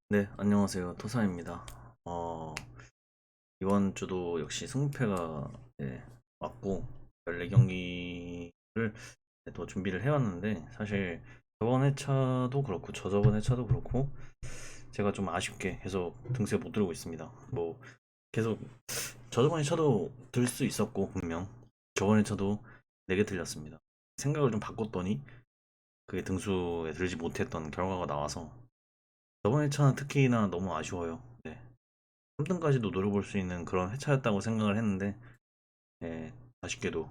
네, 안녕하세요. 토사입니다. 어, 이번 주도 역시 승패가 왔고 14경기를 또 준비를 해왔는데 사실 저번 회차도 그렇고 저저번 회차도 그렇고 제가 좀 아쉽게 계속 등수에 못 들고 있습니다. 뭐 계속 저저번 회차도 들 수 있었고 분명 저번 회차도 4개 들렸습니다. 생각을 좀 바꿨더니 그게 등수에 들지 못했던 결과가 나와서 저번 회차는 특히나 너무 아쉬워요. 네. 3등까지도 노려볼 수 있는 그런 회차였다고 생각을 했는데 예, 아쉽게도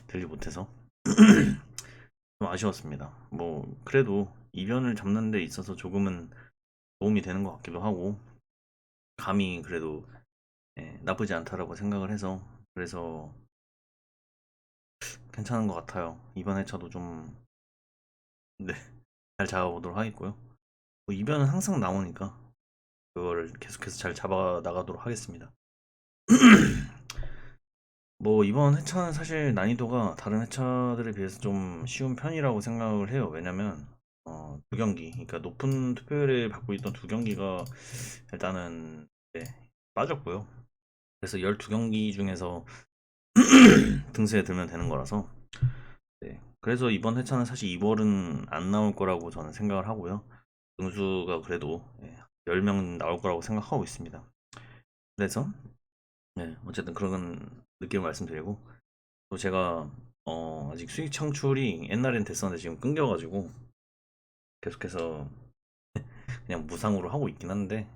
들지 못해서 좀 아쉬웠습니다. 뭐 그래도 이변을 잡는 데 있어서 조금은 도움이 되는 것 같기도 하고 감이 그래도 나쁘지 않다라고 생각을 해서 그래서 괜찮은 것 같아요. 이번 회차도 좀 네, 잘 잡아보도록 하겠고요. 뭐 이변은 항상 나오니까 그거를 계속해서 잘 잡아 나가도록 하겠습니다. 뭐 이번 회차는 사실 난이도가 다른 회차들에 비해서 좀 쉬운 편이라고 생각을 해요. 왜냐면 두 경기, 그러니까 높은 투표율을 받고 있던 두 경기가 일단은 네, 빠졌고요. 그래서 12경기 중에서 등수에 들면 되는 거라서 네. 그래서 이번 회차는 사실 2월은 안 나올 거라고 저는 생각을 하고요. 등수가 그래도 10명 나올 거라고 생각하고 있습니다. 그래서 어쨌든 그런 느낌을 말씀드리고 또 제가 아직 수익 창출이 옛날엔 됐었는데 지금 끊겨가지고 계속해서 그냥 무상으로 하고 있긴 한데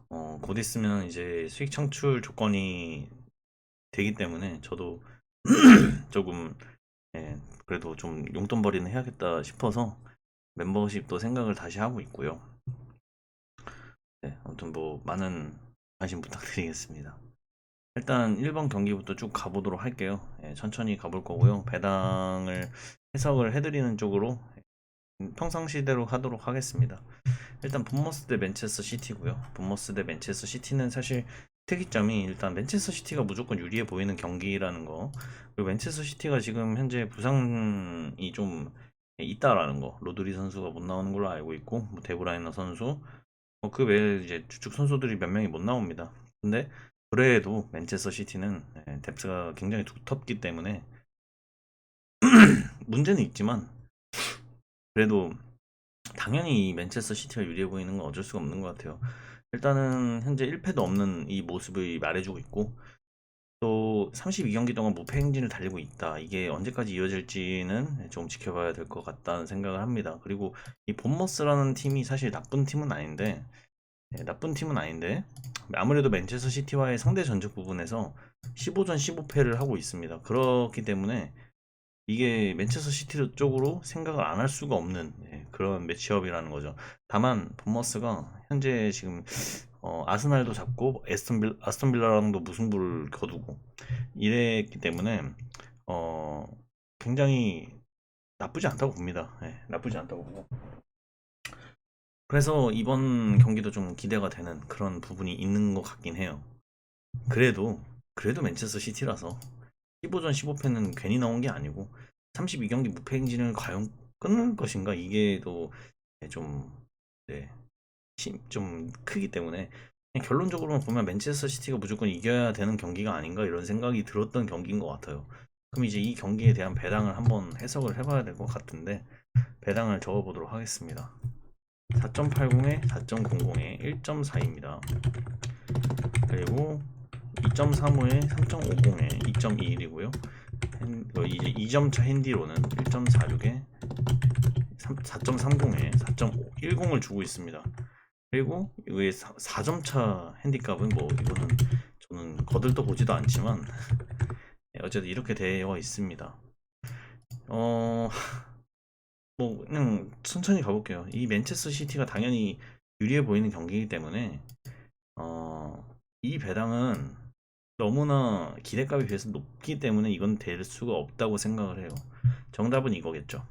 곧 있으면 이제 수익 창출 조건이 되기 때문에 저도 조금 예, 그래도 좀 용돈벌이는 해야겠다 싶어서 멤버십도 생각을 다시 하고 있고요. 네, 아무튼 뭐 많은 관심 부탁드리겠습니다. 일단 1번 경기부터 쭉 가보도록 할게요. 천천히 가볼 거고요. 배당을 해석을 해드리는 쪽으로 평상시대로 하도록 하겠습니다. 일단 본머스 대 맨체스터 시티고요. 본머스 대 맨체스터 시티는 사실 특이점이 일단 맨체스터 시티가 무조건 유리해 보이는 경기라는 거. 그리고 맨체스터 시티가 지금 현재 부상이 좀 있다라는 거. 로드리 선수가 못 나오는 걸로 알고 있고, 뭐 데브라이너 선수, 그 외에 이제 주축 선수들이 몇 명이 못 나옵니다. 근데 그래도 맨체스터 시티는 뎁스가 굉장히 두텁기 때문에 문제는 있지만 그래도 당연히 이 맨체스터 시티가 유리해 보이는 건 어쩔 수가 없는 것 같아요. 일단은 현재 1패도 없는 이 모습을 말해주고 있고 또 32경기 동안 무패 행진을 달리고 있다. 이게 언제까지 이어질지는 좀 지켜봐야 될 것 같다는 생각을 합니다. 그리고 이 본머스라는 팀이 사실 나쁜 팀은 아닌데 아무래도 맨체스터 시티와의 상대 전적 부분에서 15전 15패를 하고 있습니다. 그렇기 때문에 이게 맨체스터 시티 쪽으로 생각을 안 할 수가 없는 그런 매치업이라는 거죠. 다만 본머스가 현재 지금 아스날도 잡고 아스톤 빌라랑도 무승부를 거두고 이랬기 때문에 어, 굉장히 나쁘지 않다고 봅니다. 나쁘지 않다고 보고. 그래서 이번 경기도 좀 기대가 되는 그런 부분이 있는 것 같긴 해요. 그래도 맨체스터 시티라서 15전 15패는 괜히 나온 게 아니고 32경기 무패 행진을 과연 끊을 것인가 이게 또 좀, 네, 좀 크기 때문에 그냥 결론적으로만 보면 맨체스터 시티가 무조건 이겨야 되는 경기가 아닌가 이런 생각이 들었던 경기인 것 같아요. 그럼 이제 이 경기에 대한 배당을 한번 해석을 해봐야 될 것 같은데 배당을 적어보도록 하겠습니다. 4.80에 4.00에 1.4입니다. 그리고 2.35에 3.50에 2.21이고요. 이제 2점차 핸디로는 1.46에 4.30에 4.10을 주고 있습니다. 그리고 이거의 4점차 핸디값은 뭐 이거는 저는 거들떠 보지도 않지만 어쨌든 이렇게 되어 있습니다. 어, 뭐 그냥 천천히 가볼게요. 이 맨체스터 시티가 당연히 유리해 보이는 경기이기 때문에 이 배당은 너무나 기대값에 비해서 높기 때문에 이건 될 수가 없다고 생각을 해요. 정답은 이거겠죠.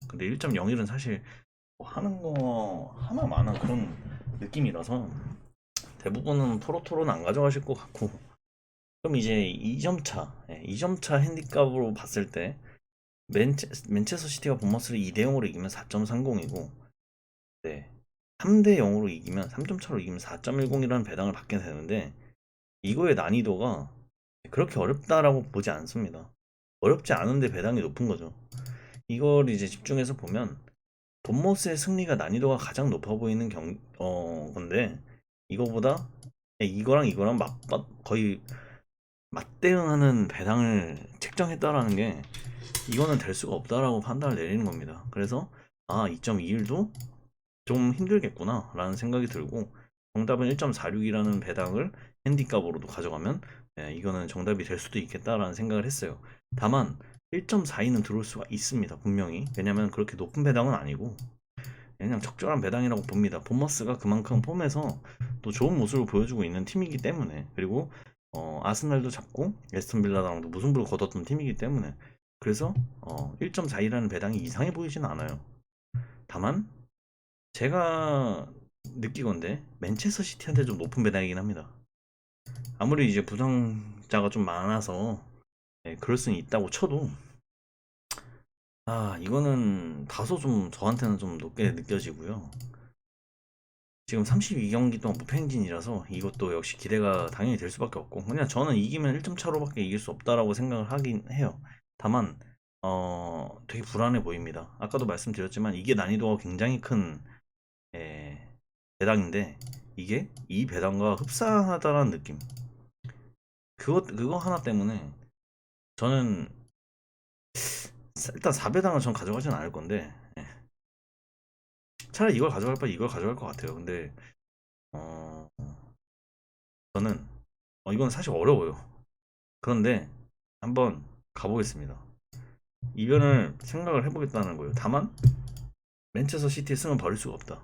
근데 1.01은 사실 뭐 하는 거 하나마나 그런 느낌이라서 대부분은 토로토로는 안 가져가실 것 같고 그럼 이제 2점 차 핸디값으로 봤을 때 맨체스터 시티가 본머스를 2대 0으로 이기면 4.30이고 네. 3대 0으로 이기면 3점 차로 이기면 4.10이라는 배당을 받게 되는데 이거의 난이도가 그렇게 어렵다라고 보지 않습니다. 어렵지 않은데 배당이 높은 거죠. 이걸 이제 집중해서 보면 본머스의 승리가 난이도가 가장 높아 보이는 건데 이거보다 이거랑 이거랑 거의 맞대응하는 배당을 책정했다라는 게 이거는 될 수가 없다라고 판단을 내리는 겁니다. 그래서 2.21도 좀 힘들겠구나 라는 생각이 들고 정답은 1.46이라는 배당을 핸디값으로도 가져가면 이거는 정답이 될 수도 있겠다라는 생각을 했어요. 다만 1.42는 들어올 수가 있습니다. 분명히. 왜냐면 그렇게 높은 배당은 아니고 그냥 적절한 배당이라고 봅니다. 본머스가 그만큼 폼에서 또 좋은 모습을 보여주고 있는 팀이기 때문에 그리고 아스날도 잡고 에스턴 빌라랑도 무승부를 거뒀던 팀이기 때문에 그래서 1.42라는 배당이 이상해 보이진 않아요. 다만 제가 느끼건데 맨체스터 시티한테 좀 높은 배당이긴 합니다. 아무리 이제 부상자가 좀 많아서 그럴 수는 있다고 쳐도 이거는 다소 좀 저한테는 좀 높게 느껴지고요. 지금 32경기 동안 무패 행진이라서 이것도 역시 기대가 당연히 될 수밖에 없고 그냥 저는 이기면 1점 차로밖에 이길 수 없다라고 생각을 하긴 해요. 다만 되게 불안해 보입니다. 아까도 말씀드렸지만 이게 난이도가 굉장히 큰 예, 배당인데 이게 이 배당과 흡사하다는 느낌. 그거 하나 때문에 저는 일단 4배당은 전 가져가진 않을 건데 차라리 이걸 가져갈 바에 이걸 가져갈 것 같아요. 근데 어, 저는 이건 사실 어려워요. 그런데 한번 가보겠습니다. 이변을 생각을 해보겠다는 거예요. 다만 맨체스터 시티의 승은 버릴 수가 없다.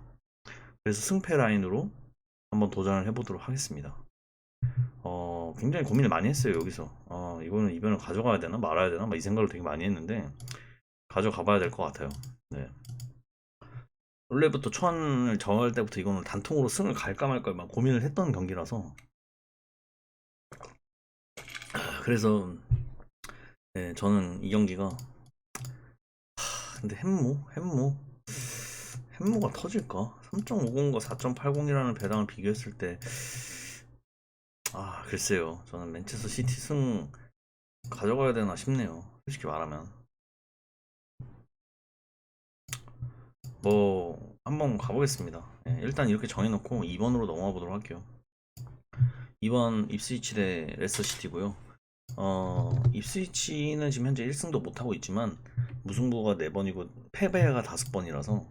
그래서 승패 라인으로 한번 도전을 해보도록 하겠습니다. 굉장히 고민을 많이 했어요. 여기서 이거는 이변을 가져가야 되나 말아야 되나 막 이 생각을 되게 많이 했는데 가져가 봐야 될 것 같아요. 네. 원래부터 초안을 정할 때부터 이거는 단통으로 승을 갈까 말까 막 고민을 했던 경기라서 그래서 네, 저는 이 경기가 근데 햄모가 터질까? 3.50과 4.80이라는 배당을 비교했을 때 글쎄요. 저는 맨체스터 시티 승 가져가야 되나 싶네요. 솔직히 말하면 뭐 한번 가보겠습니다. 일단 이렇게 정해놓고 2번으로 넘어가 보도록 할게요. 2번 입스위치 대 레스터시티고요. 입스위치는 지금 현재 1승도 못하고 있지만 무승부가 4번이고 패배가 5번이라서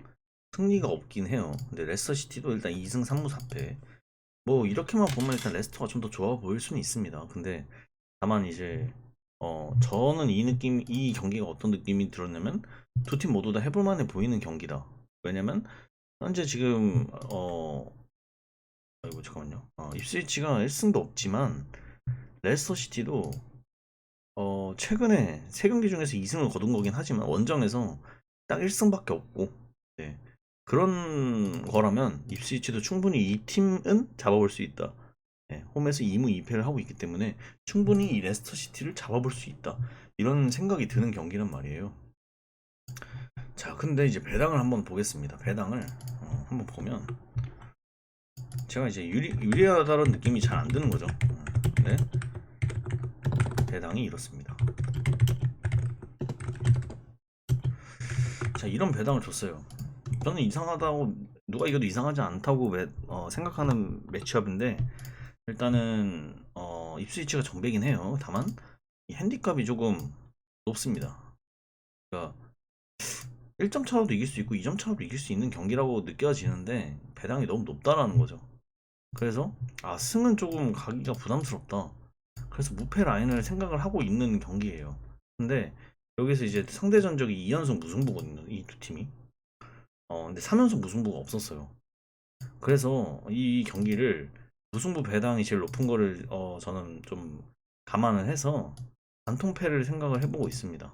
승리가 없긴 해요. 근데 레스터시티도 일단 2승 3무 4패. 뭐 이렇게만 보면 일단 레스터가 좀 더 좋아 보일 수는 있습니다. 근데 다만 이제 저는 이 경기가 어떤 느낌이 들었냐면 두 팀 모두 다 해볼 만해 보이는 경기다. 왜냐면 현재 지금 아이고 잠깐만요. 입스위치가 1승도 없지만 레스터 시티도 최근에 세 경기 중에서 2승을 거둔 거긴 하지만 원정에서 딱 1승밖에 없고 네. 그런 거라면 입스위치도 충분히 이 팀은 잡아볼 수 있다. 네. 홈에서 2무 2패를 하고 있기 때문에 충분히 이 레스터 시티를 잡아볼 수 있다. 이런 생각이 드는 경기란 말이에요. 자, 근데 이제 배당을 한번 보겠습니다. 배당을 한번 보면 제가 이제 유리하다는 느낌이 잘 안 드는 거죠. 네. 배당이 이렇습니다. 자, 이런 배당을 줬어요. 저는 이상하다고 누가 이겨도 이상하지 않다고 생각하는 매치업인데 일단은 입스위치가 정배긴 해요. 다만 이 핸디값이 조금 높습니다. 그러니까 1점 차로도 이길 수 있고 2점 차로도 이길 수 있는 경기라고 느껴지는데 배당이 너무 높다라는 거죠. 그래서 승은 조금 가기가 부담스럽다. 그래서 무패 라인을 생각을 하고 있는 경기예요. 근데 여기서 이제 상대 전적이 2연속 무승부거든요. 이 두 팀이. 근데 3연속 무승부가 없었어요. 그래서 이 경기를 무승부 배당이 제일 높은 거를 저는 좀 감안을 해서 단통패를 생각을 해보고 있습니다.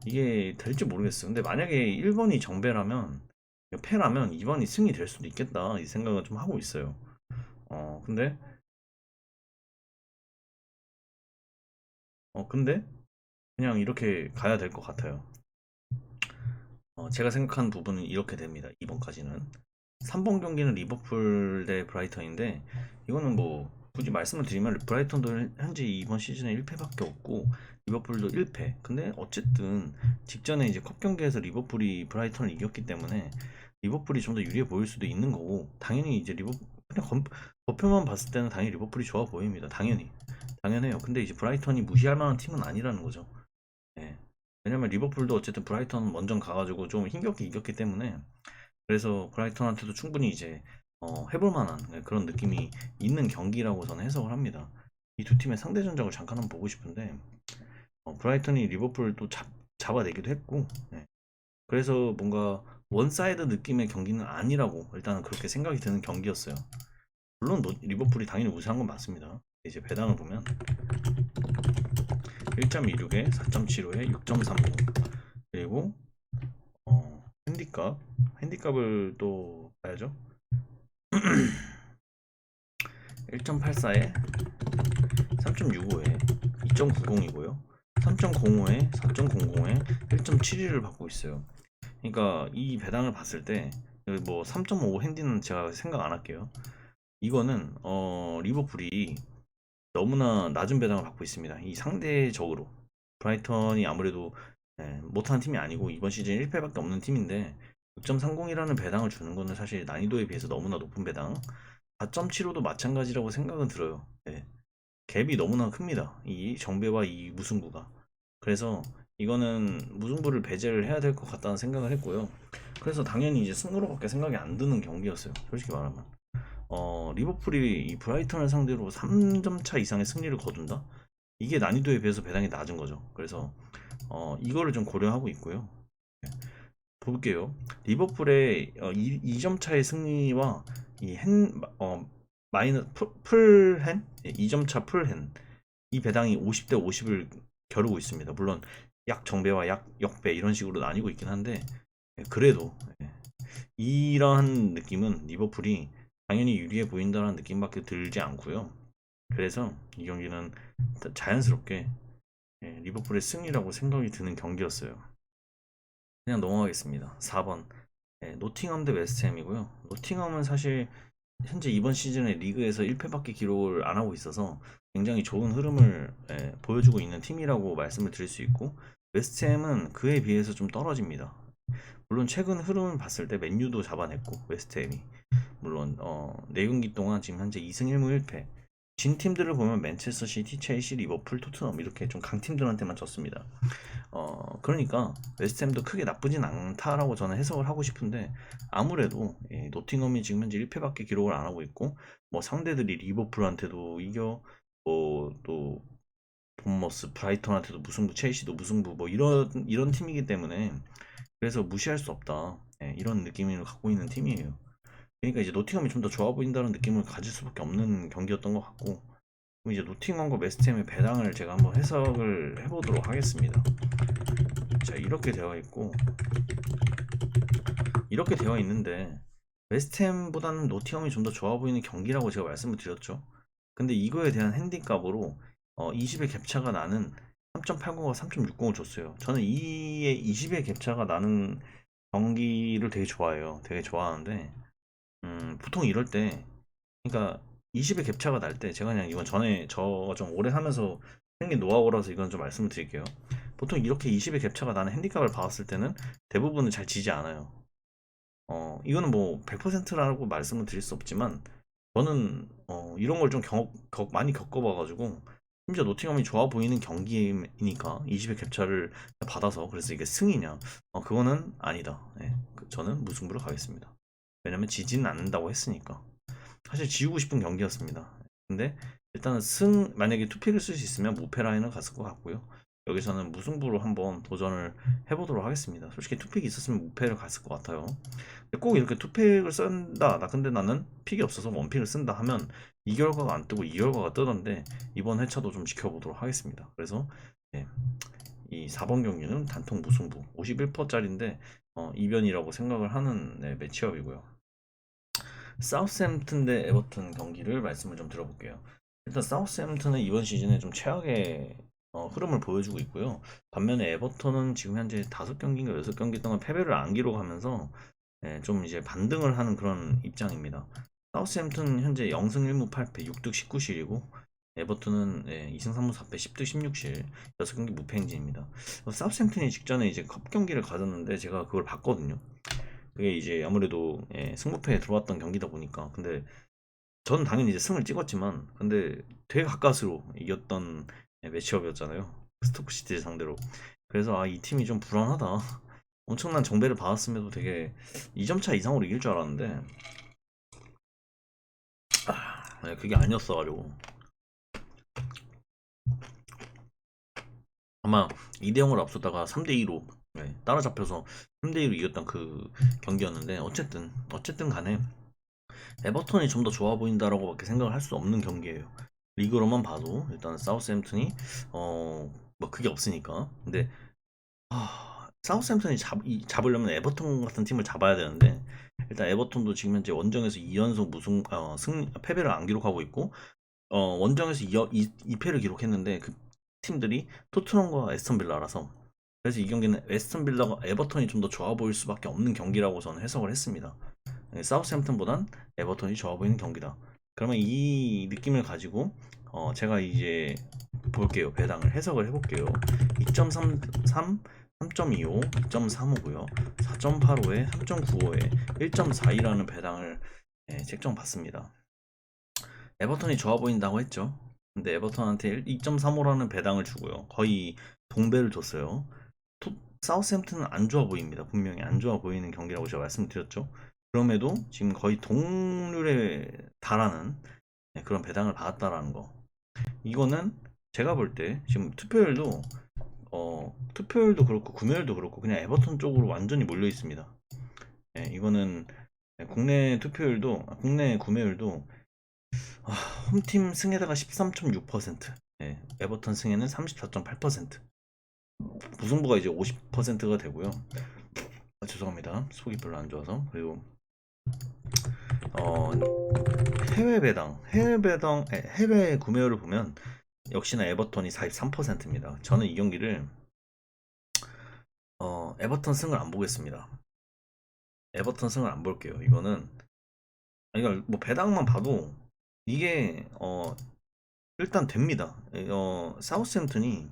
이게 될지 모르겠어요. 근데 만약에 1번이 정배라면 패라면 2번이 승이 될 수도 있겠다 이 생각을 좀 하고 있어요. 근데 근데 그냥 이렇게 가야 될 것 같아요. 제가 생각하는 부분은 이렇게 됩니다. 2번까지는. 3번 경기는 리버풀 대 브라이턴인데 이거는 뭐 굳이 말씀을 드리면 브라이턴도 현재 이번 시즌에 1패밖에 없고 리버풀도 1패. 근데 어쨌든 직전에 이제 컵 경기에서 리버풀이 브라이턴을 이겼기 때문에 리버풀이 좀 더 유리해 보일 수도 있는 거고 당연히 이제 그냥 거표만 봤을 때는 당연히 리버풀이 좋아 보입니다. 당연해요. 근데 이제 브라이턴이 무시할 만한 팀은 아니라는 거죠. 예. 왜냐면 리버풀도 어쨌든 브라이턴 먼저 가가지고 좀 힘겹게 이겼기 때문에 그래서 브라이턴한테도 충분히 이제 해볼 만한 그런 느낌이 있는 경기라고 저는 해석을 합니다. 이 두 팀의 상대 전적을 잠깐 한번 보고 싶은데 브라이턴이 리버풀을 또 잡아내기도 했고 그래서 뭔가 원사이드 느낌의 경기는 아니라고 일단은 그렇게 생각이 드는 경기였어요. 물론 리버풀이 당연히 우세한 건 맞습니다. 이제 배당을 보면 1.26에 4.75에 6.30 그리고 핸디값을 또 봐야죠. 1.84에 3.65에 2.90이고요. 3.05에 4.00에 1.72를 받고 있어요. 그러니까 이 배당을 봤을 때 뭐 3.5 핸디는 제가 생각 안 할게요. 이거는 리버풀이 너무나 낮은 배당을 받고 있습니다. 이 상대적으로 브라이턴이 아무래도 못하는 팀이 아니고 이번 시즌 1패밖에 없는 팀인데 6.30이라는 배당을 주는 거는 사실 난이도에 비해서 너무나 높은 배당. 4.75도 마찬가지라고 생각은 들어요. 갭이 너무나 큽니다. 이 정배와 이 무승부가. 그래서 이거는 무승부를 배제를 해야 될 것 같다는 생각을 했고요. 그래서 당연히 이제 승으로밖에 생각이 안 드는 경기였어요. 솔직히 말하면. 리버풀이 이 브라이턴을 상대로 3점 차 이상의 승리를 거둔다? 이게 난이도에 비해서 배당이 낮은 거죠. 그래서 이거를 좀 고려하고 있고요. 네, 볼게요. 리버풀의 2점 차의 승리와 이 마이너 풀핸 2점 차 풀핸 이 배당이 50대 50을 겨루고 있습니다. 물론 약 정배와 약 역배 이런 식으로 나뉘고 있긴 한데 그래도 이러한 느낌은 리버풀이 당연히 유리해 보인다는 느낌밖에 들지 않고요. 그래서 이 경기는 자연스럽게 리버풀의 승리라고 생각이 드는 경기였어요. 그냥 넘어가겠습니다. 4번 노팅엄 대 웨스트햄이고요. 노팅엄은 사실 현재 이번 시즌에 리그에서 1패밖에 기록을 안 하고 있어서 굉장히 좋은 흐름을 보여주고 있는 팀이라고 말씀을 드릴 수 있고 웨스트햄은 그에 비해서 좀 떨어집니다. 물론 최근 흐름을 봤을 때 맨유도 잡아냈고 웨스트햄이 물론 4경기 동안 지금 현재 2승 1무 1패 진 팀들을 보면 맨체스터 시티, 첼시, 리버풀, 토트넘 이렇게 좀 강팀들한테만 졌습니다. 그러니까 웨스트햄도 크게 나쁘진 않다라고 저는 해석을 하고 싶은데 아무래도 노팅엄이 지금 현재 1패밖에 기록을 안 하고 있고 뭐 상대들이 리버풀한테도 이겨 뭐또 본머스, 브라이턴한테도 무승부, 첼시도 무승부 뭐 이런 팀이기 때문에 그래서 무시할 수 없다. 이런 느낌을 갖고 있는 팀이에요. 그러니까 이제 노팅엄이 좀 더 좋아 보인다는 느낌을 가질 수밖에 없는 경기였던 것 같고 그럼 이제 노팅엄과 웨스트햄의 배당을 제가 한번 해석을 해보도록 하겠습니다. 자 이렇게 되어 있고 이렇게 되어 있는데 웨스트햄보다는 노팅엄이 좀 더 좋아 보이는 경기라고 제가 말씀을 드렸죠. 근데 이거에 대한 핸디값으로 20의 갭차가 나는 3.80과 3.60을 줬어요. 저는 이에 20의 갭차가 나는 경기를 되게 좋아해요. 되게 좋아하는데 보통 이럴 때 그러니까 20의 갭차가 날 때 제가 그냥 이건 전에 저 좀 오래 하면서 생긴 노하우라서 이건 좀 말씀을 드릴게요. 보통 이렇게 20의 갭차가 나는 핸디캡을 봤을 때는 대부분은 잘 지지 않아요. 이거는 뭐 100%라고 말씀을 드릴 수 없지만 저는 이런 걸 좀 많이 겪어봐가지고 심지어 노팅엄이 좋아 보이는 경기이니까 20의 격차를 받아서 그래서 이게 승이냐 그거는 아니다. 저는 무승부로 가겠습니다. 왜냐면 지지는 않는다고 했으니까 사실 지우고 싶은 경기였습니다. 근데 일단은 만약에 투픽을 쓸 수 있으면 무패 라인을 갔을 것 같고요. 여기서는 무승부로 한번 도전을 해보도록 하겠습니다. 솔직히 투픽이 있었으면 무패를 갔을 것 같아요. 꼭 이렇게 투픽을 쓴다. 근데 나는 픽이 없어서 원픽을 쓴다 하면 이 결과가 안 뜨고 이 결과가 뜨던데 이번 회차도 좀 지켜보도록 하겠습니다. 그래서 이 4번 경기는 단통 무승부 51%짜리인데 이변이라고 생각을 하는 매치업이고요. 사우스햄튼 대 에버튼 경기를 말씀을 좀 들어볼게요. 일단 사우스햄튼은 이번 시즌에 좀 최악의 흐름을 보여주고 있고요. 반면에 에버턴은 지금 현재 5경기인가 6경기 동안 패배를 안 기록하면서 좀 이제 반등을 하는 그런 입장입니다. 사우스햄튼 현재 0승 1무 8패 6득 19실이고 에버튼은 2승 3무 4패 10득 16실 6경기 무패 행진입니다. 사우스햄튼이 직전에 이제 컵 경기를 가졌는데 제가 그걸 봤거든요. 그게 이제 아무래도 승부패에 들어왔던 경기다 보니까 근데 저는 당연히 이제 승을 찍었지만 근데 되게 가까스로 이겼던 매치업이었잖아요. 스토크시티 상대로. 그래서 이 팀이 좀 불안하다. 엄청난 정배를 받았음에도 되게 2점 차 이상으로 이길 줄 알았는데 그게 아니었어가지고 아마 2대0으로 앞섰다가 3대2로 따라잡혀서 3대2로 이겼던 그 경기였는데 어쨌든 간에 에버턴이 좀 더 좋아 보인다라고밖에 생각을 할 수 없는 경기예요. 리그로만 봐도 일단 사우스햄튼이 뭐 그게 없으니까. 근데 사우스햄튼이 잡으려면 에버턴 같은 팀을 잡아야 되는데 일단 에버턴도 지금 현재 원정에서 2연속 패배를 안 기록하고 있고 원정에서 2패를 기록했는데 그 팀들이 토트넘과 에스턴 빌라라서 그래서 이 경기는 에스턴 빌라가 에버턴이 좀 더 좋아 보일 수밖에 없는 경기라고 저는 해석을 했습니다. 사우스햄튼보단 에버턴이 좋아 보이는 경기다. 그러면 이 느낌을 가지고 제가 이제 볼게요. 배당을 해석을 해볼게요. 2.33, 3.25, 2.35고요. 4.85에 3.95에 1.42라는 배당을 책정 받습니다. 에버턴이 좋아 보인다고 했죠. 근데 에버턴한테 2.35라는 배당을 주고요. 거의 동배를 줬어요. 사우스햄튼은 안 좋아 보입니다. 분명히 안 좋아 보이는 경기라고 제가 말씀드렸죠. 그럼에도 지금 거의 동률에 달하는 그런 배당을 받았다라는 거. 이거는 제가 볼 때 지금 투표율도 그렇고 구매율도 그렇고 그냥 에버턴 쪽으로 완전히 몰려 있습니다. 이거는 국내 구매율도 홈팀 승에다가 13.6%, 에버턴 승에는 34.8%, 무승부가 이제 50%가 되고요. 죄송합니다. 속이 별로 안 좋아서. 그리고 어, 해외 구매율을 보면 역시나 에버턴이 43%입니다. 저는 이 경기를 에버턴 승을 안 보겠습니다. 에버턴 승을 안 볼게요. 이건 뭐 배당만 봐도 이게 일단 됩니다. 사우스햄튼이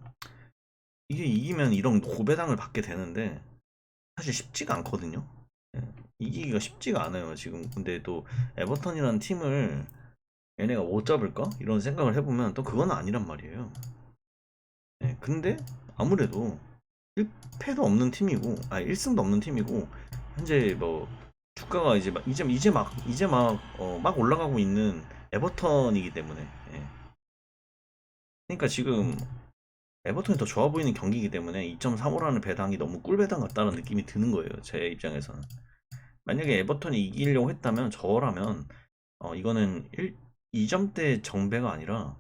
이게 이기면 이런 고배당을 받게 되는데 사실 쉽지가 않거든요. 예, 이기기가 쉽지가 않아요. 지금 근데 또 에버턴이라는 팀을 얘네가 못 잡을까? 이런 생각을 해보면 또 그건 아니란 말이에요. 근데 아무래도 1패도 없는 팀이고, 1승도 없는 팀이고, 현재 뭐 주가가 막 올라가고 있는 에버턴이기 때문에. 그러니까 지금 에버턴이 더 좋아 보이는 경기이기 때문에 2.35라는 배당이 너무 꿀배당 같다는 느낌이 드는 거예요. 제 입장에서는. 만약에 에버턴이 이기려고 했다면 저라면 이거는 2점대 정배가 아니라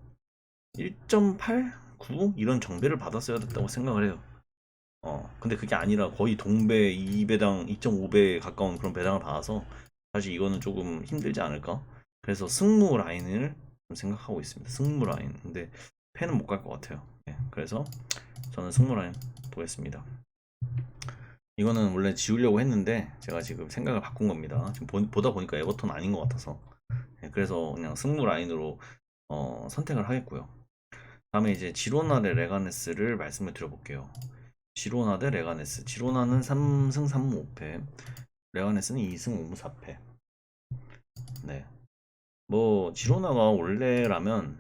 1.8, 9 이런 정배를 받았어야 됐다고 생각을 해요. 근데 그게 아니라 거의 동배 2배당 2.5배 가까운 그런 배당을 받아서 사실 이거는 조금 힘들지 않을까? 그래서 승무 라인을 좀 생각하고 있습니다. 승무 라인. 근데 패는 못 갈 것 같아요. 그래서 저는 승무 라인 보겠습니다. 이거는 원래 지우려고 했는데 제가 지금 생각을 바꾼 겁니다. 지금 보다 보니까 에버턴 아닌 것 같아서 그래서 그냥 승무 라인으로 선택을 하겠고요. 다음에 이제 지로나 대 레가네스를 말씀을 드려볼게요. 지로나 대 레가네스. 지로나는 3승 3무 5패, 레가네스는 2승 5무 4패. 네. 뭐 지로나가 원래라면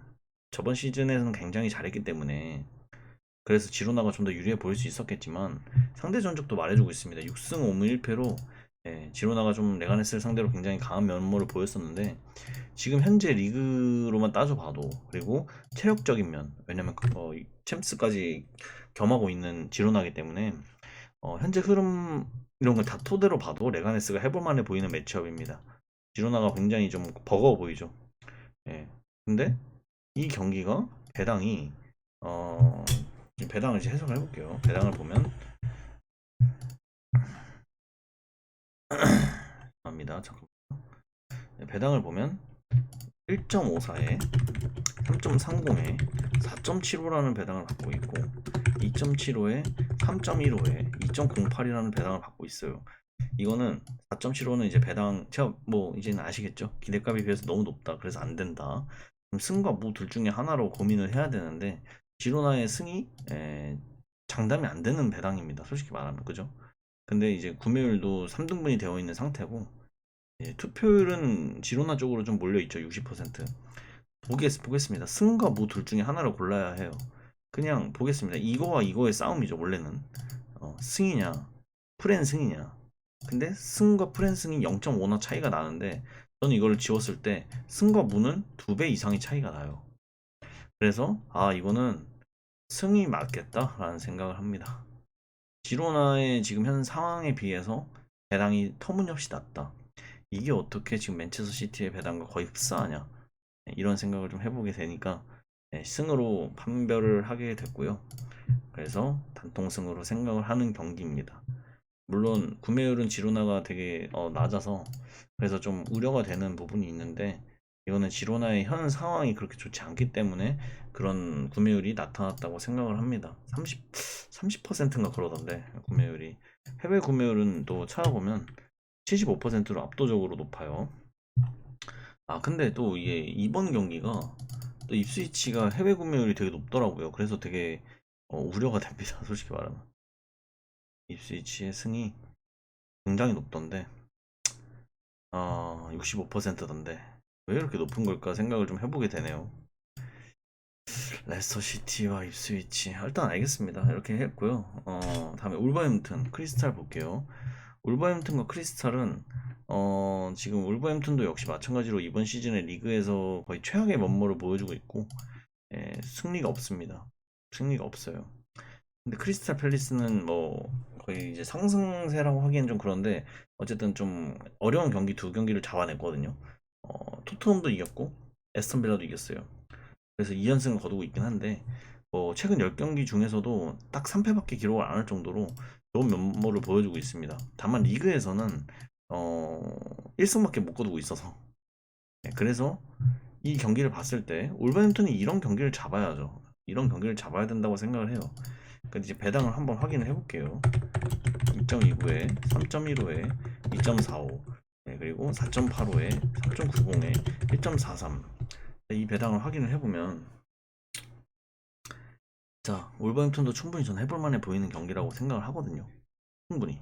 저번 시즌에서는 굉장히 잘했기 때문에 그래서 지로나가 좀 더 유리해 보일 수 있었겠지만 상대 전적도 말해주고 있습니다. 6승 5무 1패로 지로나가 좀 레가네스를 상대로 굉장히 강한 면모를 보였었는데 지금 현재 리그로만 따져봐도 그리고 체력적인 면 왜냐면 챔스까지 겸하고 있는 지로나기 때문에 현재 흐름 이런 걸 다 토대로 봐도 레가네스가 해볼만해 보이는 매치업입니다. 지로나가 굉장히 좀 버거워 보이죠. 근데 이 경기가 배당이 배당을 이제 해석을 해볼게요. 배당을 보면 합니다. 잠깐만. 배당을 보면 1.54에 3.30에 4.75라는 배당을 받고 있고 2.75에 3.15에 2.08이라는 배당을 받고 있어요. 이거는 4.75는 이제 배당 제가 뭐 이제는 아시겠죠? 기대값에 비해서 너무 높다. 그래서 안 된다. 그럼 승과 무 둘 중에 하나로 고민을 해야 되는데 지로나의 승이 장담이 안 되는 배당입니다. 솔직히 말하면 그죠? 근데 이제 구매율도 3등분이 되어 있는 상태고 투표율은 지로나 쪽으로 좀 몰려 있죠. 60%. 보겠습니다. 승과 무 둘 중에 하나를 골라야 해요. 그냥 보겠습니다. 이거와 이거의 싸움이죠. 원래는 승이냐 프렌 승이냐. 근데 승과 프렌 승이 0.5나 차이가 나는데 저는 이걸 지웠을 때 승과 무는 2배 이상의 차이가 나요. 그래서 이거는 승이 맞겠다라는 생각을 합니다. 지로나의 지금 현 상황에 비해서 배당이 터무니없이 낮다. 이게 어떻게 지금 맨체스터 시티의 배당과 거의 흡사하냐. 이런 생각을 좀 해보게 되니까 승으로 판별을 하게 됐고요. 그래서 단통승으로 생각을 하는 경기입니다. 물론 구매율은 지로나가 되게 낮아서 그래서 좀 우려가 되는 부분이 있는데 이거는 지로나의 현 상황이 그렇게 좋지 않기 때문에 그런 구매율이 나타났다고 생각을 합니다. 30%인가 그러던데 구매율이. 해외 구매율은 또 찾아보면 75%로 압도적으로 높아요. 근데 또 이게 이번 경기가 또 입스위치가 해외 구매율이 되게 높더라고요. 그래서 되게 우려가 됩니다. 솔직히 말하면 입스위치의 승이 굉장히 높던데 65%던데 왜 이렇게 높은 걸까 생각을 좀 해보게 되네요. 레스터 시티와 입스위치 일단 알겠습니다. 이렇게 했고요. 다음에 울버햄튼 크리스탈 볼게요. 울버햄튼과 크리스탈은 지금 울버햄튼도 역시 마찬가지로 이번 시즌에 리그에서 거의 최악의 면모를 보여주고 있고 승리가 없습니다. 승리가 없어요. 근데 크리스탈 팰리스는 뭐 거의 이제 상승세라고 하기엔 좀 그런데 어쨌든 좀 어려운 경기 두 경기를 잡아냈거든요. 토트넘도 이겼고 에스턴 빌라도 이겼어요. 그래서 2연승을 거두고 있긴 한데 최근 10경기 중에서도 딱 3패밖에 기록을 안 할 정도로 좋은 면모를 보여주고 있습니다. 다만 리그에서는 1승밖에 못 거두고 있어서 그래서 이 경기를 봤을 때 올버햄튼이 이런 경기를 잡아야죠. 이런 경기를 잡아야 된다고 생각을 해요. 그러니까 이제 배당을 한번 확인을 해볼게요. 2.29에 3.15에 2.45 그리고 4.85에 3.90에 1.43 이 배당을 확인을 해보면 자 올버햄튼도 충분히 전 해볼 만해 보이는 경기라고 생각을 하거든요. 충분히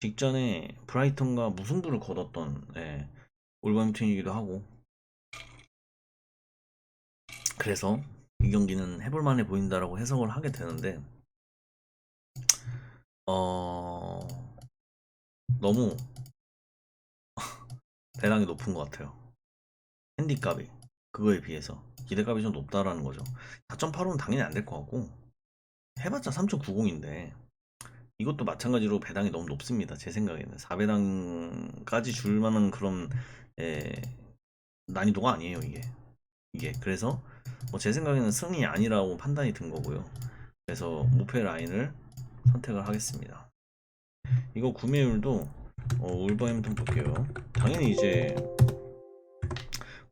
직전에 브라이턴과 무승부를 거뒀던 올버햄튼이기도 하고 그래서 이 경기는 해볼 만해 보인다라고 해석을 하게 되는데 어 너무 배당이 높은 것 같아요. 핸디값이 그거에 비해서 기대값이 좀 높다라는 거죠. 4.85는 당연히 안 될 것 같고 해봤자 3.90인데 이것도 마찬가지로 배당이 너무 높습니다. 제 생각에는 4배당까지 줄 만한 그런 에, 난이도가 아니에요 이게 그래서 제 생각에는 승이 아니라고 판단이 든 거고요. 그래서 목표 라인을 선택을 하겠습니다. 이거 구매율도 울버햄튼 볼게요. 당연히 이제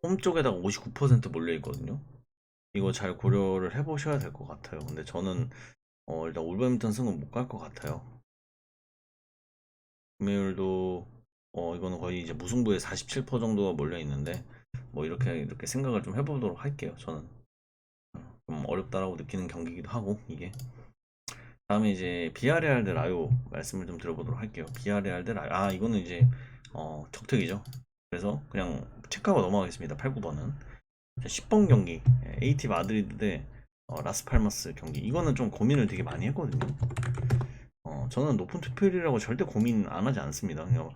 홈 쪽에다가 59% 몰려 있거든요. 이거 잘 고려를 해보셔야 될 것 같아요. 근데 저는 일단 울버햄튼 승은 못 갈 것 같아요. 구매율도 이거는 거의 이제 무승부에 47% 정도가 몰려 있는데 뭐 이렇게 생각을 좀 해보도록 할게요. 저는 좀 어렵다라고 느끼는 경기이기도 하고 이게 다음에 이제 비아레알 대 라요 말씀을 좀 드려보도록 할게요. 비아레알 대 라요 이거는 이제 적택이죠. 그래서 그냥 체크하고 넘어가겠습니다. 8, 9번은 10번 경기 AT 마드리드 대 라스팔마스 경기 이거는 좀 고민을 되게 많이 했거든요. 저는 높은 투표율이라고 절대 고민 안 하지 않습니다. 그냥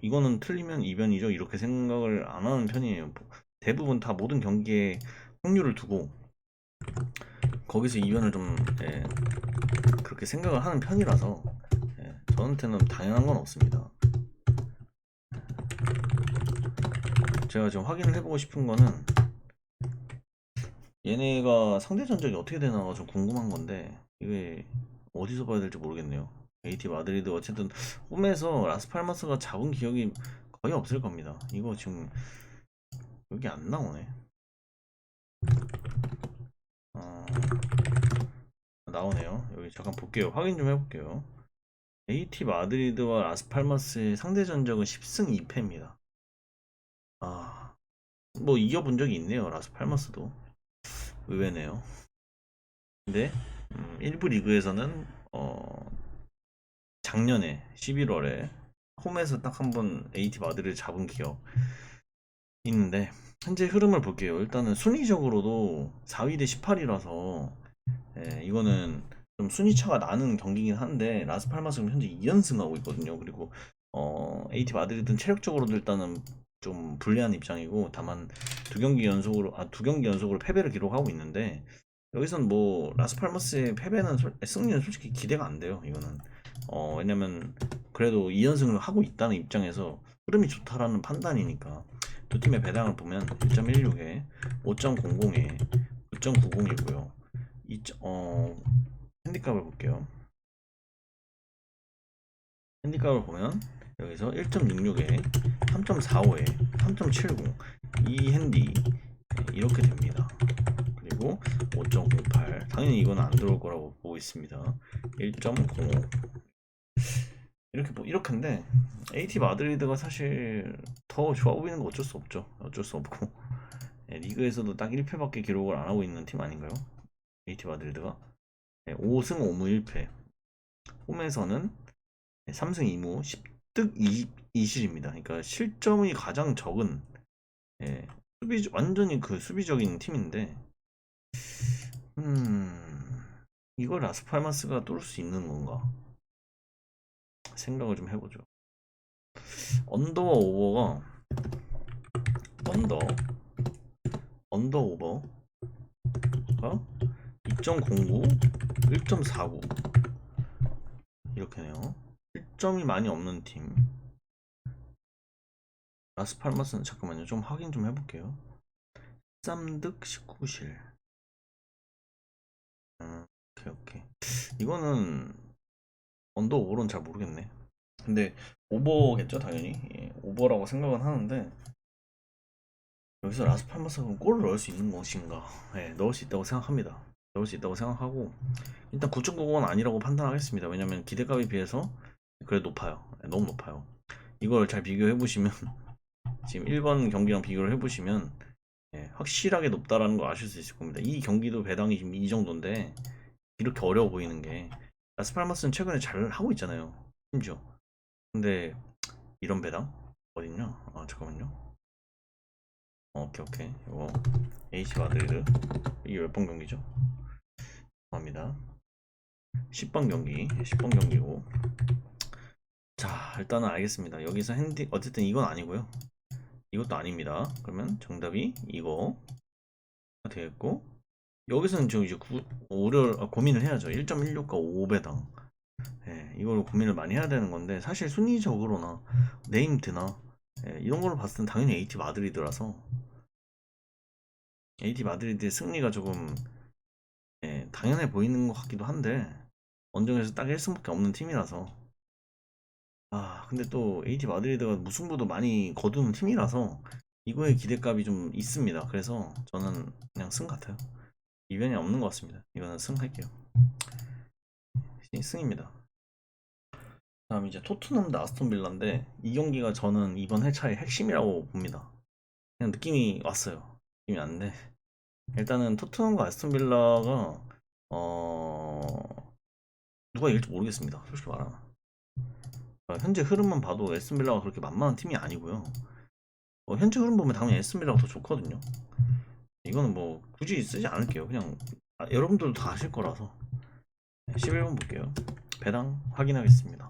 이거는 틀리면 이변이죠. 이렇게 생각을 안 하는 편이에요. 대부분 다 모든 경기에 확률을 두고 거기서 이변을 좀 그렇게 생각을 하는 편이라서 저한테는 당연한 건 없습니다. 제가 지금 확인을 해보고 싶은 거는 얘네가 상대 전적이 어떻게 되나가 좀 궁금한 건데 이게 어디서 봐야 될지 모르겠네요. AT 마드리드 어쨌든 홈에서 라스팔마스가 잡은 기억이 거의 없을 겁니다. 이거 지금 여기 안 나오네. 어, 나오네요. 여기 잠깐 볼게요. 확인 좀 해볼게요. AT 마드리드와 라스팔마스의 상대 전적은 10승 2패입니다. 아, 뭐 이겨본 적이 있네요. 라스팔마스도 의외네요. 근데 1부 리그에서는 작년에 11월에 홈에서 딱 한 번 AT 마드리드 잡은 기억 있는데 현재 흐름을 볼게요. 일단은 순위적으로도 4위 대 18이라서 이거는 좀 순위 차가 나는 경기긴 한데 라스팔마스는 현재 2연승하고 있거든요. 그리고 AT 마드리드는 체력적으로도 일단은 좀 불리한 입장이고 다만 두 경기 연속으로 패배를 기록하고 있는데 여기선 뭐 라스팔마스의 승리는 솔직히 기대가 안 돼요. 이거는 왜냐면 그래도 2연승을 하고 있다는 입장에서 흐름이 좋다라는 판단이니까 두 팀의 배당을 보면 1.16에 5.00에 9.90이고요. 핸디캡을 볼게요. 핸디캡을 보면 여기서 1.66에 3.45에 3.70 이 핸디 이렇게 됩니다. 그리고 5.08 당연히 이거는 안 들어올 거라고 보고 있습니다. 1.05 이렇게인데 AT 마드리드가 사실 더 좋아 보이는 거 어쩔 수 없죠. 어쩔 수 없고 리그에서도 딱 1패밖에 기록을 안 하고 있는 팀 아닌가요? AT 마드리드가 5승 5무 1패 홈에서는 3승 2무 10득 2실입니다. 그러니까 실점이 가장 적은 완전히 그 수비적인 팀인데 이걸 라스팔마스가 뚫을 수 있는 건가 생각을 좀 해보죠. 언더와 오버가 언더 오버가 2.09 1.49 이렇게네요. 실점이 많이 없는 팀 라스팔마스는 잠깐만요. 좀 확인 좀 해볼게요. 13득 19실 오케이. 이거는 언더 오버는 잘 모르겠네. 근데 오버겠죠 당연히. 오버라고 생각은 하는데 여기서 라스팔마스가 골을 넣을 수 있는 것인가. 넣을 수 있다고 생각합니다. 넣을 수 있다고 생각하고 일단 9.90은 아니라고 판단하겠습니다. 왜냐면 기대값에 비해서 그래 높아요. 너무 높아요. 이걸 잘 비교해 보시면 지금 1번 경기랑 비교를 해보시면 확실하게 높다라는 걸 아실 수 있을 겁니다. 이 경기도 배당이 지금 이 정도인데 이렇게 어려워 보이는 게 라스팔마스는 최근에 잘 하고 있잖아요. 심지어. 근데 이런 배당 어딨냐? 아 잠깐만요. 오케이. 이거 AC 마드리드 이게 몇 번 경기죠? 합니다. 10번 경기, 10번 경기고. 자, 일단은 알겠습니다. 여기서 어쨌든 이건 아니고요. 이것도 아닙니다. 그러면 정답이 이거가 되겠고, 여기서는 저 이제 고민을 해야죠. 1.16과 5배당. 이걸 고민을 많이 해야 되는 건데, 사실 순위적으로나 네임드나 이런 걸로 봤을 땐 당연히 AT 마드리드라서 AT 마드리드의 승리가 조금 당연해 보이는 것 같기도 한데 원정에서 딱 1승밖에 없는 팀이라서 근데 또 AT 마드리드가 무승부도 많이 거두는 팀이라서 이거의 기대값이 좀 있습니다. 그래서 저는 그냥 승 같아요. 이변이 없는 것 같습니다. 이거는 승 할게요. 승입니다. 다음 이제 토트넘 대 아스톤 빌라인데 이 경기가 저는 이번 회차의 핵심이라고 봅니다. 그냥 느낌이 왔어요. 느낌이 왔는데 일단은 토트넘과 아스톤 빌라가 누가 이길지 모르겠습니다. 솔직히 말하면 현재 흐름만 봐도 에스ton 빌라가 그렇게 만만한 팀이 아니고요. 현재 흐름 보면 당연히 에스ton 빌라가 더 좋거든요. 이거는 뭐 굳이 쓰지 않을게요. 그냥 여러분들도 다 아실 거라서 11번 볼게요. 배당 확인하겠습니다.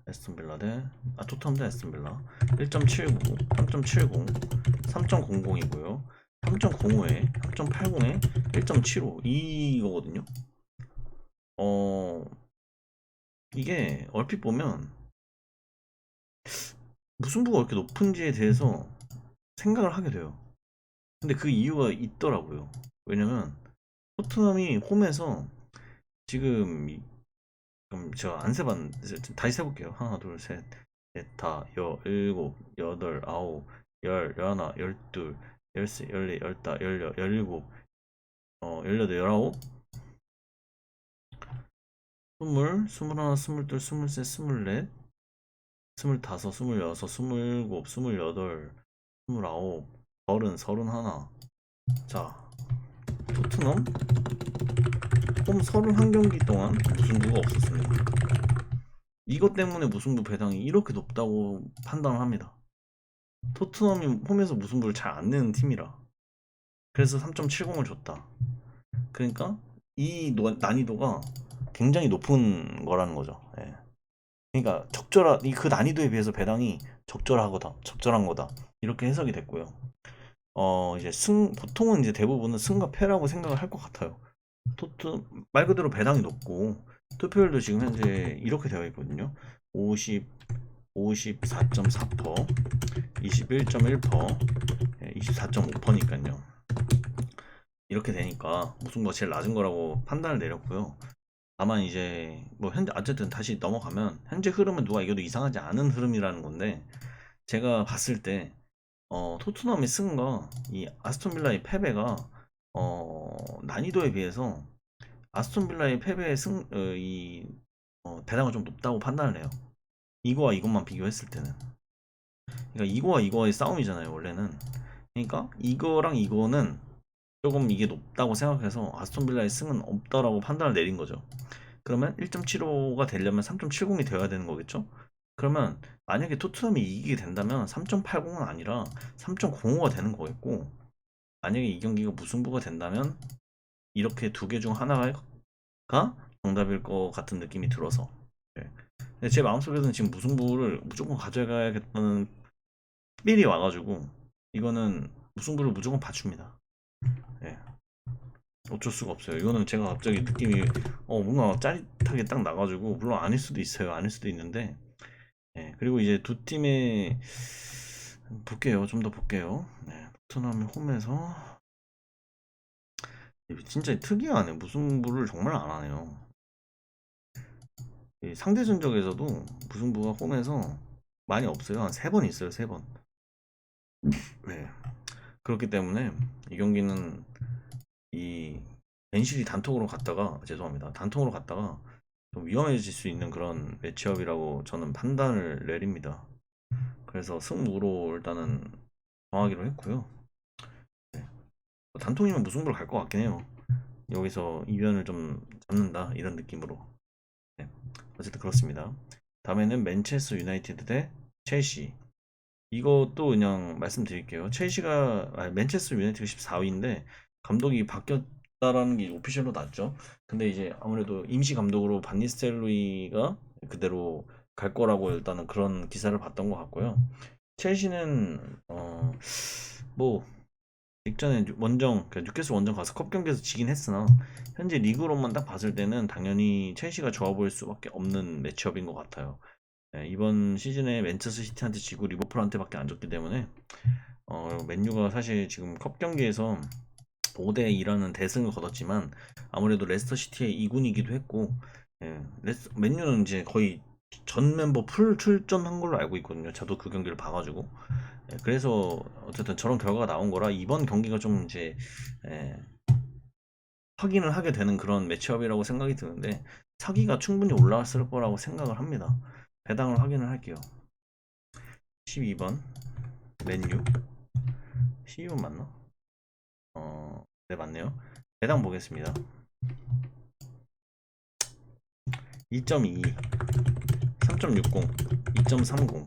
에스ton 빌라 대 토트넘 대 에스ton 빌라 1.79, 3.70, 3.00이고요. 3.05에 3.80에 1.75 이거거든요. 이게 얼핏 보면 무승부가 이렇게 높은지에 대해서 생각을 하게 돼요. 근데 그 이유가 있더라고요. 왜냐면 토트넘이 홈에서 지금 그럼 제가 안 세봤는데 다시 세볼게요. 하나, 둘, 셋, 넷, 다, 일곱, 여덟, 아홉, 열, 열하나, 열둘, 열세, 열네, 열다, 열일곱, 열여덟, 열아홉. 20, 21, 22, 23, 24, 25, 26, 27, 28, 29, 30, 31. 자, 토트넘 홈 31경기 동안 무승부가 없었습니다. 이것 때문에 무승부 배당이 이렇게 높다고 판단을 합니다. 토트넘이 홈에서 무승부를 잘 안 내는 팀이라. 그래서 3.70을 줬다. 그러니까 이 난이도가 굉장히 높은 거라는 거죠. 예. 그러니까 그 난이도에 비해서 배당이 적절한 거다. 이렇게 해석이 됐고요. 이제 보통은 이제 대부분은 승과 패라고 생각을 할 것 같아요. 말 그대로 배당이 높고 투표율도 지금 현재 이렇게 되어 있거든요. 50, 54.4%, 21.1%, 24.5%니까요. 이렇게 되니까 무승부가 제일 낮은 거라고 판단을 내렸고요. 다만 이제 뭐 현재 어쨌든 다시 넘어가면 현재 흐름은 누가 이겨도 이상하지 않은 흐름이라는 건데, 제가 봤을 때 토트넘의 승과 이 아스톤 빌라의 패배가 난이도에 비해서 아스톤 빌라의 패배의 배당은 좀 높다고 판단을 해요. 이거와 이것만 비교했을 때는. 그러니까 이거와 이거의 싸움이잖아요, 원래는. 그러니까 이거랑 이거는 조금 이게 높다고 생각해서 아스톤 빌라의 승은 없다라고 판단을 내린 거죠. 그러면 1.75가 되려면 3.70이 되어야 되는 거겠죠? 그러면 만약에 토트넘이 이기게 된다면 3.80은 아니라 3.05가 되는 거겠고, 만약에 이 경기가 무승부가 된다면 이렇게 두 개 중 하나가 정답일 것 같은 느낌이 들어서. 예. 근데 제 마음속에서는 지금 무승부를 무조건 가져가야겠다는 필이 와가지고 이거는 무승부를 무조건 봐줍니다. 예. 어쩔 수가 없어요. 이거는 제가 갑자기 느낌이 뭔가 짜릿하게 딱 나가지고, 물론 아닐 수도 있어요. 아닐 수도 있는데. 예. 그리고 이제 두 팀의 볼게요. 좀 더 볼게요. 네. 토트넘이 홈에서 진짜 특이하네. 무승부를 정말 안 하네요. 상대 전적에서도 무승부가 홈에서 많이 없어요. 한 3번 있어요. 3번. 네. 그렇기 때문에 이 경기는 이 벤실이 단톡으로 갔다가, 죄송합니다, 단톡으로 갔다가 좀 위험해질 수 있는 그런 매치업이라고 저는 판단을 내립니다. 그래서 승무로 일단은 정하기로 했고요. 네. 단통이면 무승부로 갈 것 같긴 해요. 여기서 이변을 좀 잡는다 이런 느낌으로. 네. 어쨌든 그렇습니다. 다음에는 맨체스터 유나이티드 대 첼시. 이것도 그냥 말씀드릴게요. 맨체스터 유나이티드가 14위인데 감독이 바뀌었다라는 게 오피셜로 났죠. 근데 이제 아무래도 임시 감독으로 반니스텔로이가 그대로 갈 거라고 일단은 그런 기사를 봤던 것 같고요. 첼시는 뭐 직전에 그러니까 뉴캐슬 원정 가서 컵 경기에서 지긴 했으나 현재 리그로만 딱 봤을 때는 당연히 첼시가 좋아 보일 수밖에 없는 매치업인 것 같아요. 네, 이번 시즌에 맨체스터 시티한테 지고 리버풀한테밖에 안 졌기 때문에 맨유가 사실 지금 컵 경기에서 5대2라는 대승을 거뒀지만 아무래도 레스터 시티의 2군이기도 했고, 예, 맨유는 이제 거의 전 멤버 풀 출전한 걸로 알고 있거든요. 저도 그 경기를 봐가지고. 예, 그래서 어쨌든 저런 결과가 나온 거라 이번 경기가 좀 이제 예, 확인을 하게 되는 그런 매치업이라고 생각이 드는데, 사기가 충분히 올라왔을 거라고 생각을 합니다. 배당을 확인을 할게요. 12번 맨유. 12번 맞나? 네, 맞네요. 배당 보겠습니다. 2.22, 3.60, 2.30,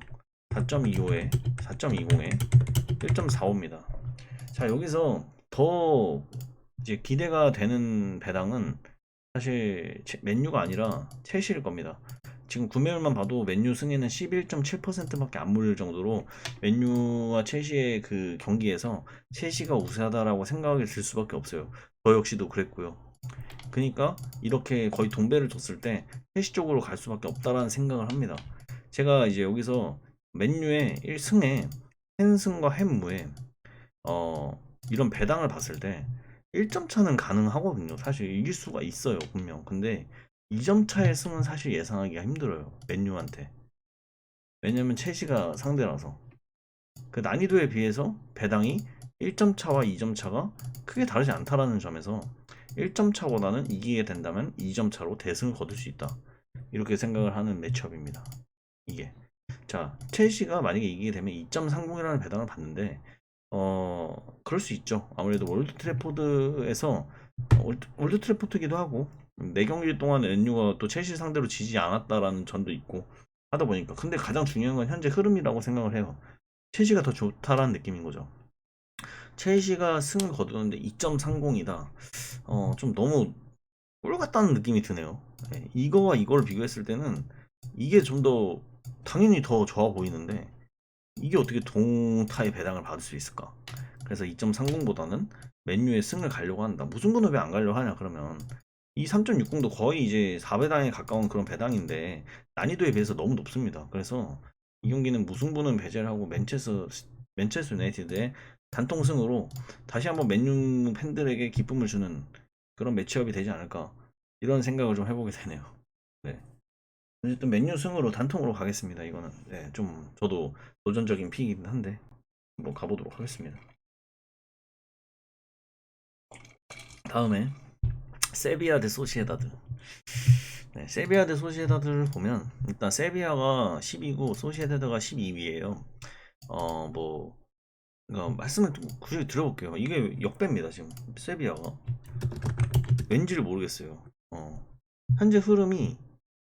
4.25에 4.20에 1.45입니다. 자, 여기서 더 이제 기대가 되는 배당은 사실 맨유가 아니라 첼시일 겁니다. 지금 구매율만 봐도 맨유 승에는 11.7%밖에 안 몰릴 정도로 맨유와 첼시의 그 경기에서 첼시가 우세하다라고 생각이 들 수밖에 없어요. 저 역시도 그랬고요. 그러니까 이렇게 거의 동배를 줬을 때 첼시 쪽으로 갈 수밖에 없다라는 생각을 합니다. 제가 이제 여기서 맨유의 1승에 헨승과 햄무에 이런 배당을 봤을 때 1점 차는 가능하거든요. 사실 이길 수가 있어요, 분명. 근데 2점 차의 승은 사실 예상하기가 힘들어요, 맨유한테. 왜냐면 첼시가 상대라서. 그 난이도에 비해서 배당이 1점 차와 2점 차가 크게 다르지 않다라는 점에서 1점 차보다는 이기게 된다면 2점 차로 대승을 거둘 수 있다. 이렇게 생각을 하는 매치업입니다. 이게. 자, 첼시가 만약에 이기게 되면 2.30이라는 배당을 받는데 그럴 수 있죠. 아무래도 올드 트래포드기도 하고 4경기 동안 맨유가 또 첼시 상대로 지지 않았다라는 점도 있고 하다 보니까, 근데 가장 중요한 건 현재 흐름이라고 생각을 해요. 첼시가 더 좋다라는 느낌인 거죠. 첼시가 승을 거두는데 2.30이다. 좀 너무 꿀 같다는 느낌이 드네요. 예, 이거와 이걸 비교했을 때는 이게 좀 더 당연히 더 좋아 보이는데, 이게 어떻게 동타의 배당을 받을 수 있을까? 그래서 2.30보다는 맨유의 승을 가려고 한다. 무승부는 왜 안 가려고 하냐 그러면, 이 3.60도 거의 이제 4배당에 가까운 그런 배당인데 난이도에 비해서 너무 높습니다. 그래서 이 경기는 무승부는 배제를 하고 맨체스터 유나이티드의 단통승으로 다시 한번 맨유 팬들에게 기쁨을 주는 그런 매치업이 되지 않을까, 이런 생각을 좀 해보게 되네요. 네. 어쨌든 맨유 승으로 단통으로 가겠습니다. 이거는 네, 좀 저도 도전적인 픽이긴 한데 한번 가보도록 하겠습니다. 다음에 세비야 대 소시에다드. 네, 세비야 대 소시에다드를 보면 일단 세비야가 10이고 소시에다드가 12위예요. 뭐 말씀을 좀 굳이 들어볼게요. 이게 역배입니다 지금 세비야가. 왠지를 모르겠어요. 현재 흐름이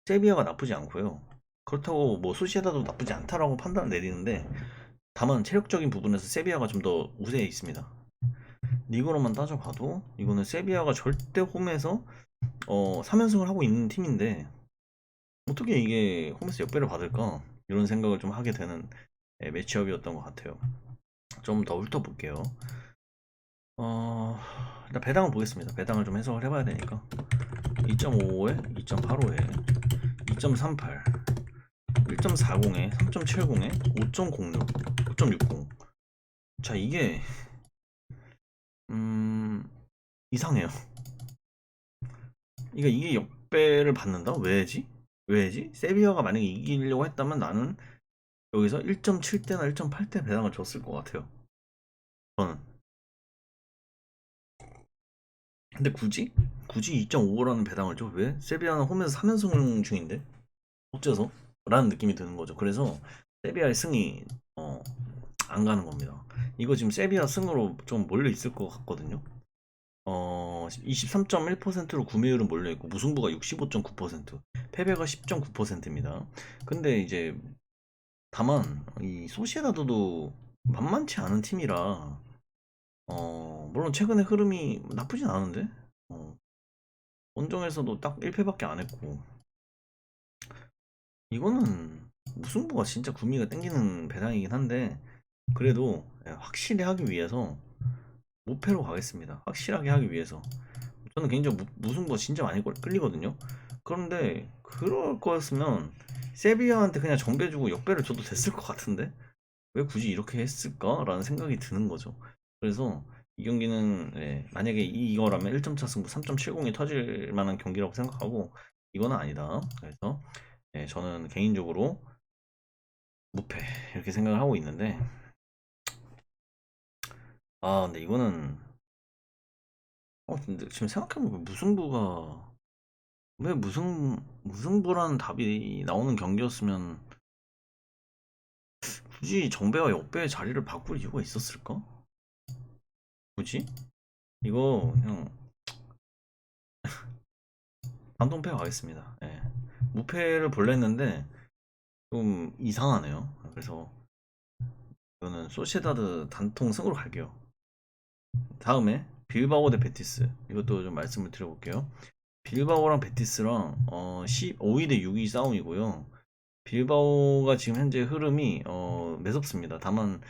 세비야가 나쁘지 않고요. 그렇다고 뭐 소시에다도 나쁘지 않다라고 판단을 내리는데, 다만 체력적인 부분에서 세비야가 좀 더 우세해 있습니다. 리그로만 따져봐도 이거는 세비야가 절대 홈에서 3연승을 하고 있는 팀인데 어떻게 이게 홈에서 역배를 받을까, 이런 생각을 좀 하게 되는 매치업이었던 것 같아요. 좀 더 훑어볼게요. 일단 배당을 보겠습니다. 배당을 좀 해석을 해봐야 되니까 2.55에 2.85에 2.38 1.40에 3.70에 5.06 5.60. 자, 이게 이상해요. 이게 역배를 받는다? 왜지? 왜지? 세비야가 만약에 이기려고 했다면 나는 여기서 1.7대나 1.8대 배당을 줬을 것 같아요. 저는. 근데 굳이 2.55라는 배당을 줘? 왜? 세비야는 홈에서 3연승 중인데? 어째서? 라는 느낌이 드는 거죠. 그래서 세비야의 승이 안 가는 겁니다. 이거 지금 세비야 승으로 좀 몰려 있을 것 같거든요. 23.1%로 구매율은 몰려있고 무승부가 65.9%, 패배가 10.9%입니다. 근데 이제 다만 이 소시에다드도 만만치 않은 팀이라 물론 최근에 흐름이 나쁘진 않은데 원정에서도 딱 1패밖에 안 했고, 이거는 무승부가 진짜 구미가 땡기는 배당이긴 한데 그래도 확실히 하기 위해서 무패로 가겠습니다. 확실하게 하기 위해서. 저는 개인적으로 무승부가 진짜 많이 끌리거든요. 그런데 그럴 거였으면 세비야한테 그냥 정배주고 역배를 줘도 됐을 것 같은데 왜 굳이 이렇게 했을까라는 생각이 드는 거죠. 그래서 이 경기는 만약에 이거라면 1점 차 승부 3.70이 터질 만한 경기라고 생각하고 이거는 아니다. 그래서 저는 개인적으로 무패 이렇게 생각을 하고 있는데, 근데 이거는 근데 지금 생각해보면 무승부가, 왜 무승부라는 답이 나오는 경기였으면 굳이 정배와 역배의 자리를 바꿀 이유가 있었을까? 굳이? 이거 그냥 반동패 가겠습니다. 예. 무패를 볼려 했는데 좀 이상하네요. 그래서 이거는 소시에다드 단통 승으로 갈게요. 다음에 빌바오 대 베티스, 이것도 좀 말씀을 드려볼게요. 빌바오랑 베티스랑 15위 대 6위 싸움이고요. 빌바오가 지금 현재 흐름이 매섭습니다. 다만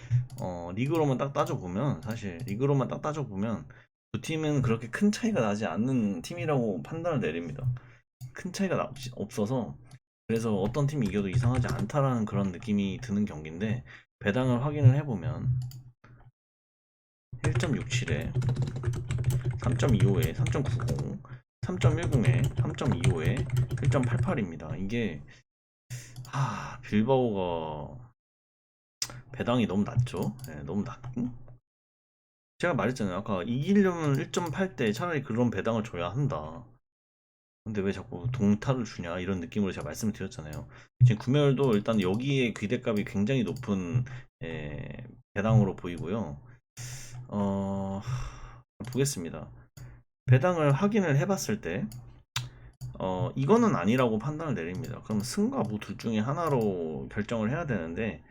리그로만 딱 따져보면, 사실 리그로만 딱 따져보면 두 팀은 그렇게 큰 차이가 나지 않는 팀이라고 판단을 내립니다. 큰 차이가 없어서, 그래서 어떤 팀이 이겨도 이상하지 않다라는 그런 느낌이 드는 경기인데, 배당을 확인을 해보면 1.67에 3.25에 3.90 3.10에 3.25에 1.88입니다. 이게 빌바오가 배당이 너무 낮죠. 너무 낮고, 제가 말했잖아요. 아까 이기려면 1.8대 차라리 그런 배당을 줘야 한다. 근데 왜 자꾸 동타를 주냐 이런 느낌으로 제가 말씀을 드렸잖아요. 지금 구매율도 일단 여기에 귀대값이 굉장히 높은 배당으로 보이고요. 어, 보겠습니다. 배당을 확인을 해봤을 때 이거는 아니라고 판단을 내립니다. 그럼 승과 무 둘 중에 하나로 결정을 해야 되는데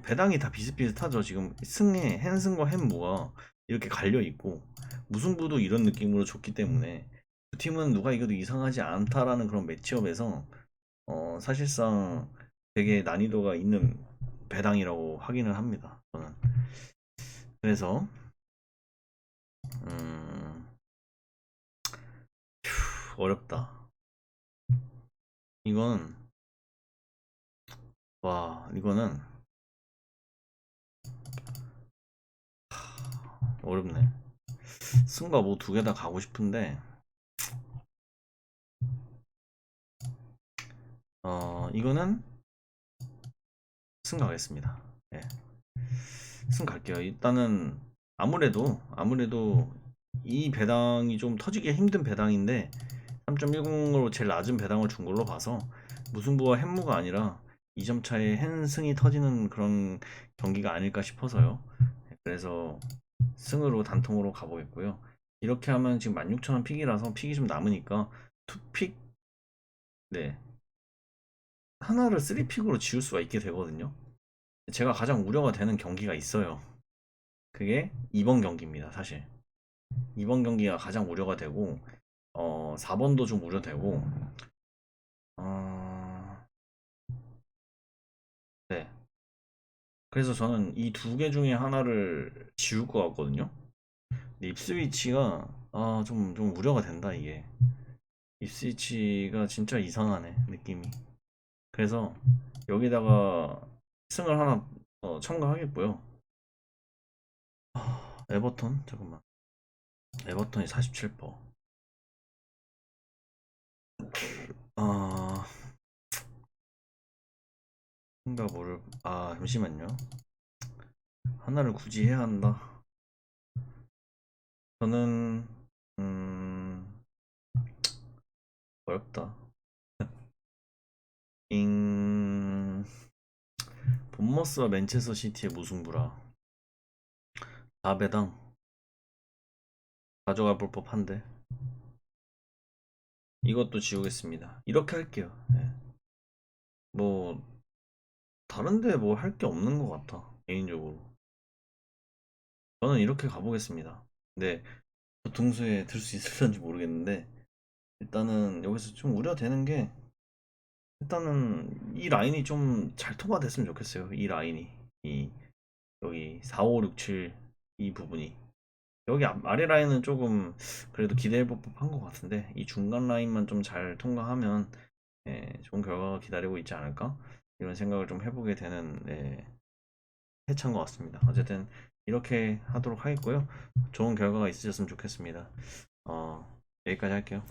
배당이 다 비슷비슷하죠. 지금 승에 헨승과 헨무가 이렇게 갈려 있고 무승부도 이런 느낌으로 줬기 때문에 두 팀은 누가 이겨도 이상하지 않다라는 그런 매치업에서 사실상 되게 난이도가 있는 배당이라고 확인을 합니다. 저는 그래서 음, 어렵다. 이건 와 이거는 어렵네. 승과 뭐 두 개 다 가고 싶은데 이거는 승 가겠습니다. 예. 승 갈게요. 일단은 아무래도 이 배당이 좀 터지기 힘든 배당인데 3.10으로 제일 낮은 배당을 준 걸로 봐서 무승부와 햄무가 아니라 2점 차에 헨승이 터지는 그런 경기가 아닐까 싶어서요. 그래서 승으로 단통으로 가보겠고요. 이렇게 하면 지금 16,000원 픽이라서 픽이 좀 남으니까 투픽 네 하나를 3픽으로 지울 수가 있게 되거든요. 제가 가장 우려가 되는 경기가 있어요. 그게 이번 경기입니다, 사실. 이번 경기가 가장 우려가 되고, 4번도 좀 우려되고, 어, 네. 그래서 저는 이 두 개 중에 하나를 지울 것 같거든요. 근데 입스위치가, 좀 우려가 된다, 이게. 입스위치가 진짜 이상하네, 느낌이. 그래서 여기다가 승을 하나 첨가하겠고요. 에버턴? 잠깐만. 에버턴이 47%. 아, 싱가포르, 잠시만요. 하나를 굳이 해야 한다. 저는, 음, 어렵다. 잉, 본머스와 맨체스터 시티의 무승부라. 4배당 가져가 볼 법한데. 이것도 지우겠습니다. 이렇게 할게요. 예. 뭐, 다른데 뭐 할 게 없는 것 같아. 개인적으로. 저는 이렇게 가보겠습니다. 근데, 등수에 들 수 있을지 모르겠는데, 일단은 여기서 좀 우려되는 게, 일단은 이 라인이 좀 잘 통과됐으면 좋겠어요. 이 라인이. 이 여기 4, 5, 6, 7 이 부분이. 여기 아래 라인은 조금 그래도 기대해볼 법한 것 같은데 이 중간 라인만 좀 잘 통과하면 좋은 결과가 기다리고 있지 않을까? 이런 생각을 좀 해보게 되는 해찬 것 같습니다. 어쨌든 이렇게 하도록 하겠고요. 좋은 결과가 있으셨으면 좋겠습니다. 여기까지 할게요.